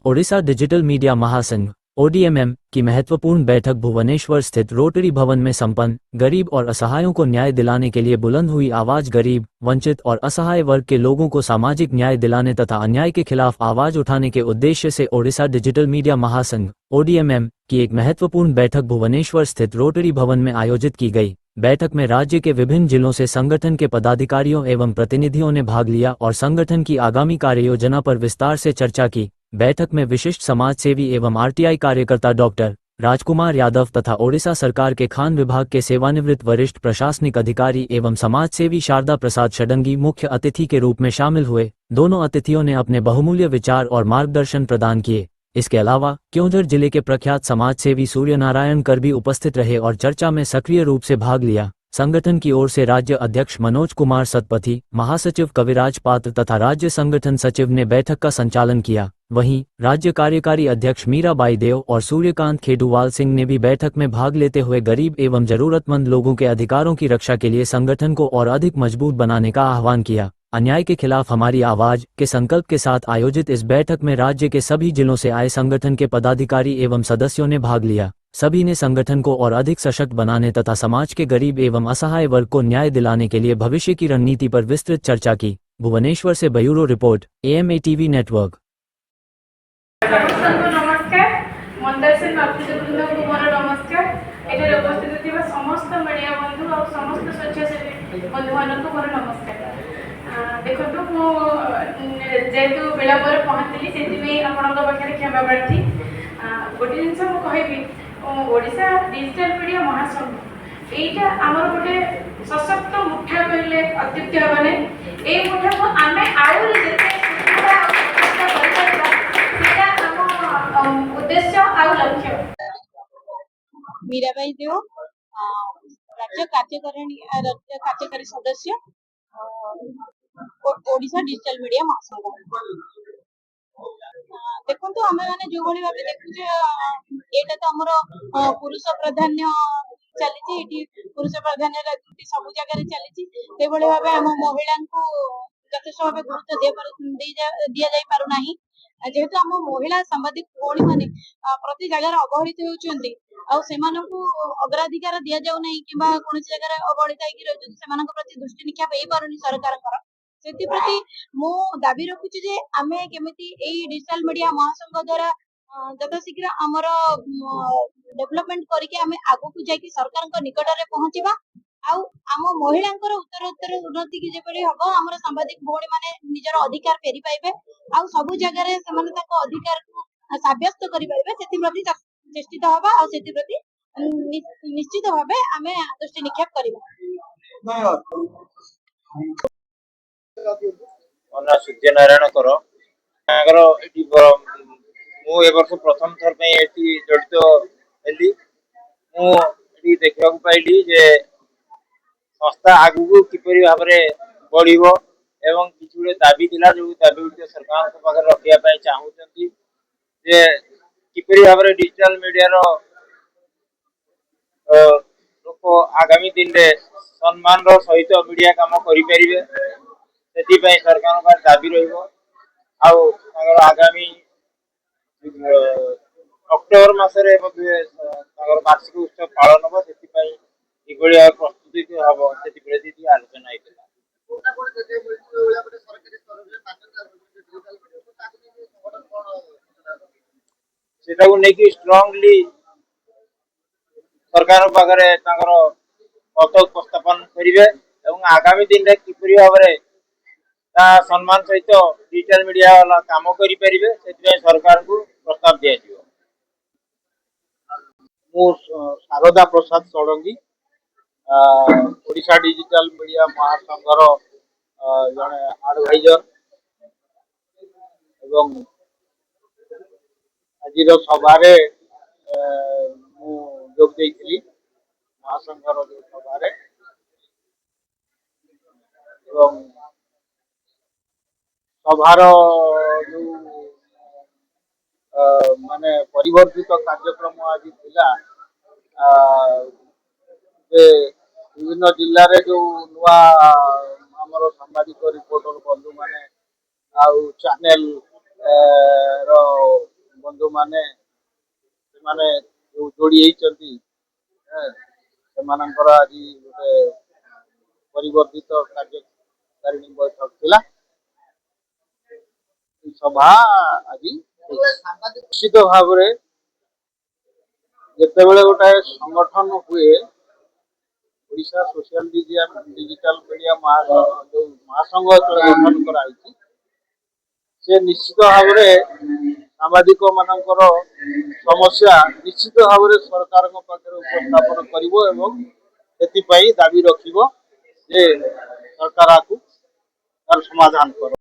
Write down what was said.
Odisha digital media महासंघ ओडीएमएम की महत्वपूर्ण बैठक भुवनेश्वर स्थित रोटरी भवन में संपन्न। गरीब और असहायों को न्याय दिलाने के लिए बुलंद हुई आवाज। गरीब, वंचित और असहाय वर्ग के लोगों को सामाजिक न्याय दिलाने तथा अन्याय के खिलाफ आवाज उठाने के उद्देश्य से ओडिशा डिजिटल मीडिया महासंघ ओडीएमएम की एक महत्वपूर्ण बैठक भुवनेश्वर स्थित रोटरी भवन में आयोजित की गई। बैठक में राज्य के विभिन्न जिलों से संगठन के पदाधिकारियों एवं प्रतिनिधियों ने भाग लिया और संगठन की आगामी कार्ययोजना पर विस्तार से चर्चा की। बैठक में विशिष्ट समाजसेवी एवं आरटीआई कार्यकर्ता डॉक्टर राजकुमार यादव तथा ओडिशा सरकार के खान विभाग के सेवानिवृत्त वरिष्ठ प्रशासनिक अधिकारी एवं समाजसेवी शारदा प्रसाद षडंगी मुख्य अतिथि के रूप में शामिल हुए। दोनों अतिथियों ने अपने बहुमूल्य विचार और मार्गदर्शन प्रदान किए। इसके अलावा क्योंझर जिले के प्रख्यात समाजसेवी सूर्यनारायण कर भी उपस्थित रहे और चर्चा में सक्रिय रूप से भाग लिया। संगठन की ओर से राज्य अध्यक्ष मनोज कुमार सतपथी, महासचिव कविराज पात्र तथा राज्य संगठन सचिव ने बैठक का संचालन किया। वहीं राज्य कार्यकारी अध्यक्ष मीराबाई देव और सूर्यकांत खेडूवाल सिंह ने भी बैठक में भाग लेते हुए गरीब एवं जरूरतमंद लोगों के अधिकारों की रक्षा के लिए संगठन को और अधिक मजबूत बनाने का आह्वान किया। अन्याय के खिलाफ हमारी आवाज के संकल्प के साथ आयोजित इस बैठक में राज्य के सभी जिलों से आए संगठन के पदाधिकारी एवं सदस्यों ने भाग लिया। सभी ने संगठन को और अधिक सशक्त बनाने तथा समाज के गरीब एवं असहाय वर्ग को न्याय दिलाने के लिए भविष्य की रणनीति पर विस्तृत चर्चा की। भुवनेश्वर से bureau report, AMA TV network. नमस्कार, मंदरसेन बापूजवृंद को मोर नमस्कार। एठारे उपस्थित थिबा समस्त मीडिया बंधु और समस्त स्वच्छासेवी बंधु मानक मोर नमस्कार। देखो मु जेहेतु विलंबर पहुँचली से आपण पाखे क्षमा प्रार्थी। गोटे जिनस मुझे ओडिशा डिजिटल मीडिया महासंघ एटा आमर गोटे सशक्त मुठा कहले अत्युक्ति हेबा नै। ए मुठा को आमे आउरी जेते सुविधा उद्देश्य आउ लक्ष्य। मीराबाई देव, राज्य कार्यकारी सदस्य, ओडिशा डिजिटल मीडिया महासंघ। देखो आम मैंने जो भाई भाव देखुचे यहाँ तो आमर पुरुष प्राधान्य चली पुरुष प्राधान्य राजनीति सब जगह चली भाव आम महिला को यथेष भाव गुरुत्व दि जा पारना जेहेतु आम महिला सांबादिक भौणी मैंने प्रति जगार अवहेलित होती अग्राधिकार दि जाऊ ना कि कौन जगह अवहेलित होती दृष्टि निक्षेप हो पार सरकार से मु दाबी रखुची जे आमे केमिति एई डिजिटल मीडिया महासंघ द्वारा यथाशीघ्र आमर डेवलपमेंट करके आमे आगु को जाकि सरकार निकट में पहुंचीबा आउ आम महिला उत्तर उन्नति की जेपरि हबो आमर सांबादिक भौणी माने निजर अधिकार फेरी पाइबे आउ सब जगह रे समाने ताको अधिकार को साब्यस्त करि पाइबे सेति प्रति चेष्टित हबा आउ सेति प्रति निश्चित भाबे आमे दृष्टि निक्षेप करिबा। सूर्यनारायण कर वर्ष प्रथम थर जड़ित हेली मुझे देखा पाइली जे संस्था आगू किपरि भाव बढ़ एवं किसी दाबी थिला जो दाबी सरकार पाखे रखा चाहूँगी जे किपरि भाव डिजिटल मीडिया लोक आगामी दिन में सम्मान सहित मीडिया काम करें से सरकार का दाबी आगामी अक्टोबर मसरे वार्षिक उत्सव पालन हम से प्रस्तुति हम से आलोचना होता स्ट्रांगली सरकार पाखे मत उपस्थापन करेंगे आगामी दिन में किपरि भाव सम्मान सहित डिजिटल मीडिया वाला काम करें सरकार को प्रस्ताव दि शारदा प्रसाद षडंगी ओडिशा डिजिटल मीडिया महासंघर जड़े एडवाइजर एवं आज सभारे जोग देइथिली महासंघर सभारे एवं सभार जो माने परिवर्तित कार्यक्रम आज थिला विभिन्न जिले में जो नुआ आमर सांबादिक रिपोर्टर बंधु माने चैनल माने जो जोड़ी होती सेमानंकर आज गोटे परिवर्तित कार्यकारिणी बैठक थिला सभा आज निश्चित भाव जितेबले गोटे संगठन हुए ओडिशा सोशल डिजिटल मीडिया महासंघ जो महासंघ गठन कराई से निश्चित भाव सामाजिक मानकर समस्या निश्चित भाव सरकार उपस्थापन कर दाबी रखिब जे सरकार आपको समाधान कर।